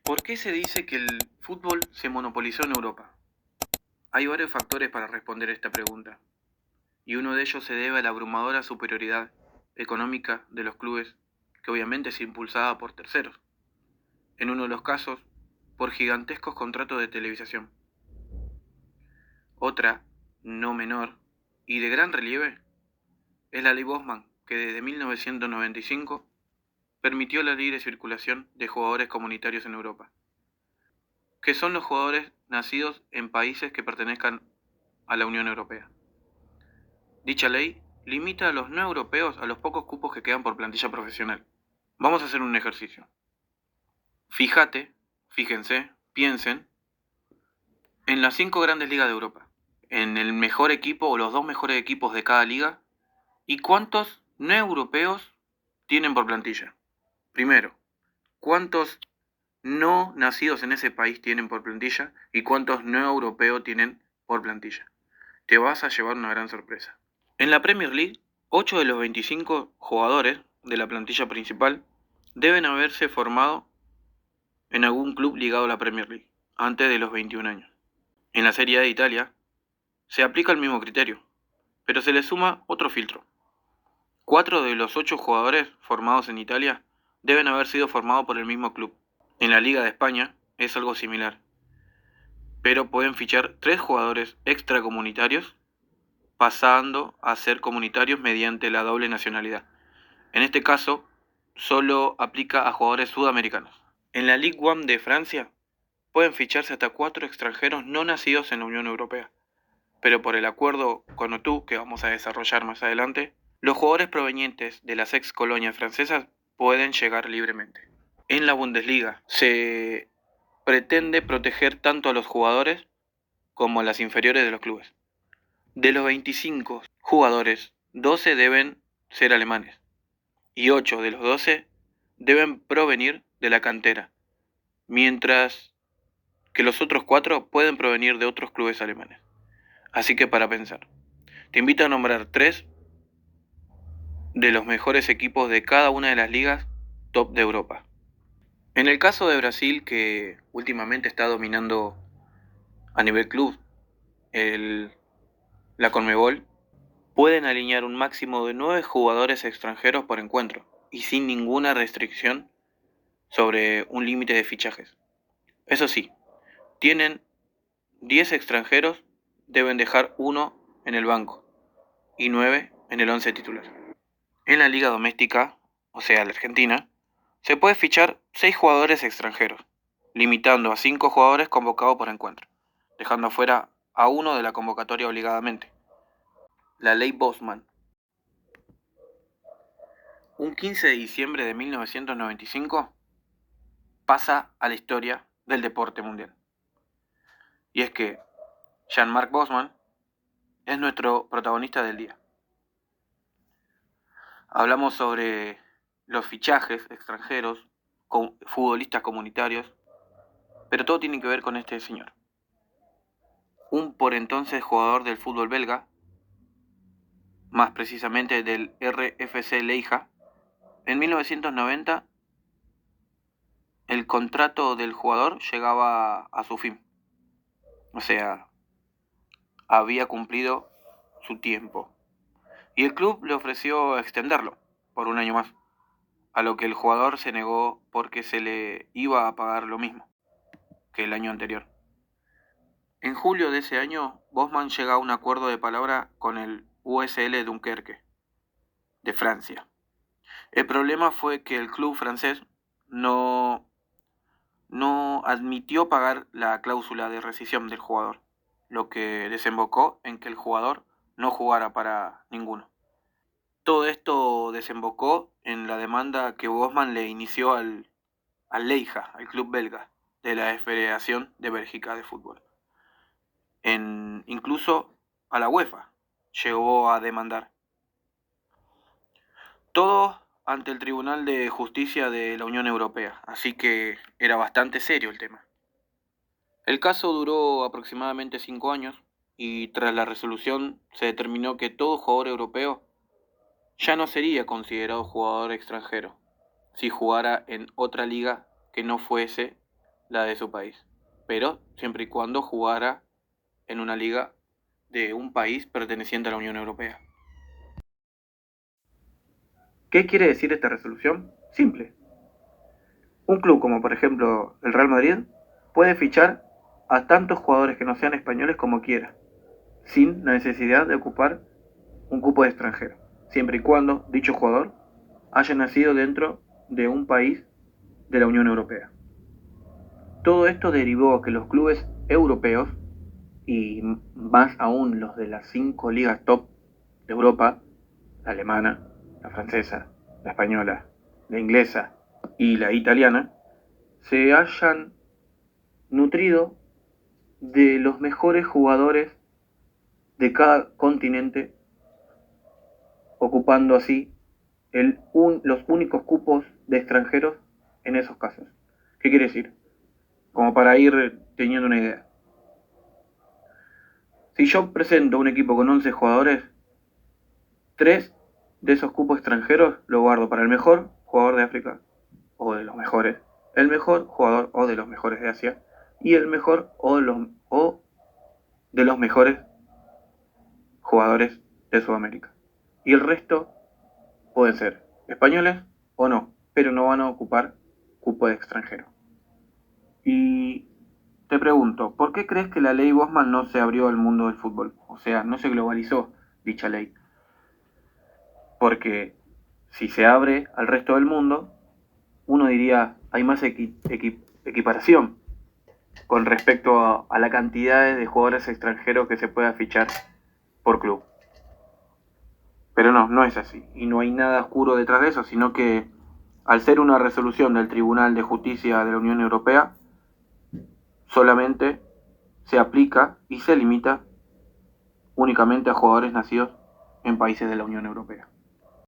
¿Por qué se dice que el fútbol se monopolizó en Europa? Hay varios factores para responder esta pregunta, y uno de ellos se debe a la abrumadora superioridad económica de los clubes, que obviamente es impulsada por terceros, en uno de los casos, por gigantescos contratos de televisación. Otra, no menor, y de gran relieve, es la ley Bosman, que desde 1995 permitió la libre circulación de jugadores comunitarios en Europa, que son los jugadores nacidos en países que pertenezcan a la Unión Europea. Dicha ley limita a los no europeos a los pocos cupos que quedan por plantilla profesional. Vamos a hacer un ejercicio. Fíjense, piensen en las 5 grandes ligas de Europa, en el mejor equipo o los 2 mejores equipos de cada liga, y cuántos no europeos tienen por plantilla. Primero, cuántos no nacidos en ese país tienen por plantilla y cuántos no europeos tienen por plantilla. Te vas a llevar una gran sorpresa. En la Premier League, 8 de los 25 jugadores de la plantilla principal deben haberse formado en algún club ligado a la Premier League antes de los 21 años. En la Serie A de Italia se aplica el mismo criterio, pero se le suma otro filtro. 4 de los 8 jugadores formados en Italia deben haber sido formados por el mismo club. En la Liga de España es algo similar, pero pueden fichar 3 jugadores extracomunitarios pasando a ser comunitarios mediante la doble nacionalidad. En este caso, solo aplica a jugadores sudamericanos. En la Ligue 1 de Francia pueden ficharse hasta 4 extranjeros no nacidos en la Unión Europea, pero por el acuerdo con OTU, que vamos a desarrollar más adelante, los jugadores provenientes de las ex colonias francesas pueden llegar libremente. En la Bundesliga se pretende proteger tanto a los jugadores como a las inferiores de los clubes. De los 25 jugadores, 12 deben ser alemanes y 8 de los 12 deben provenir de la cantera, mientras que los otros 4 pueden provenir de otros clubes alemanes. Así que para pensar, te invito a nombrar 3 de los mejores equipos de cada una de las ligas top de Europa. En el caso de Brasil, que últimamente está dominando a nivel club la Conmebol, pueden alinear un máximo de 9 jugadores extranjeros por encuentro y sin ninguna restricción sobre un límite de fichajes. Eso sí, tienen 10 extranjeros, deben dejar 1 en el banco y 9 en el 11 titular. En la liga doméstica, o sea, la Argentina, se puede fichar 6 jugadores extranjeros, limitando a 5 jugadores convocados por encuentro, dejando afuera a 1 de la convocatoria obligadamente. La ley Bosman. Un 15 de diciembre de 1995 pasa a la historia del deporte mundial. Y es que Jean-Marc Bosman es nuestro protagonista del día. Hablamos sobre los fichajes extranjeros, con futbolistas comunitarios, pero todo tiene que ver con este señor. Un por entonces jugador del fútbol belga, más precisamente del RFC Leija. En 1990 el contrato del jugador llegaba a su fin. O sea, había cumplido su tiempo. Y el club le ofreció extenderlo por un año más, a lo que el jugador se negó porque se le iba a pagar lo mismo que el año anterior. En julio de ese año, Bosman llega a un acuerdo de palabra con el USL Dunkerque, de Francia. El problema fue que el club francés no admitió pagar la cláusula de rescisión del jugador, lo que desembocó en que el jugador no jugara para ninguno. Todo esto desembocó en la demanda que Bosman le inició al Leija, al club belga de la Federación de Bélgica de Fútbol. Incluso a la UEFA llegó a demandar. Todo ante el Tribunal de Justicia de la Unión Europea, así que era bastante serio el tema. El caso duró aproximadamente 5 años y tras la resolución se determinó que todo jugador europeo ya no sería considerado jugador extranjero si jugara en otra liga que no fuese la de su país, pero siempre y cuando jugara en una liga de un país perteneciente a la Unión Europea. ¿Qué quiere decir esta resolución? Simple. Un club como por ejemplo el Real Madrid puede fichar a tantos jugadores que no sean españoles como quiera, sin la necesidad de ocupar un cupo de extranjero, siempre y cuando dicho jugador haya nacido dentro de un país de la Unión Europea. Todo esto derivó a que los clubes europeos, y más aún los de las 5 ligas top de Europa, la alemana, la francesa, la española, la inglesa y la italiana, se hayan nutrido de los mejores jugadores de cada continente, ocupando así los únicos cupos de extranjeros en esos casos. ¿Qué quiere decir? Como para ir teniendo una idea. Si yo presento un equipo con 11 jugadores, 3 de esos cupos extranjeros lo guardo para el mejor jugador de África, o de los mejores, el mejor jugador o de los mejores de Asia, y el mejor o de los mejores jugadores de Sudamérica. Y el resto pueden ser españoles o no, pero no van a ocupar cupo de extranjero. Y te pregunto, ¿por qué crees que la ley Bosman no se abrió al mundo del fútbol? O sea, no se globalizó dicha ley. Porque si se abre al resto del mundo, uno diría, hay más equiparación con respecto a la cantidad de jugadores extranjeros que se pueda fichar por club. Pero no, no es así. Y no hay nada oscuro detrás de eso, sino que al ser una resolución del Tribunal de Justicia de la Unión Europea, solamente se aplica y se limita únicamente a jugadores nacidos en países de la Unión Europea.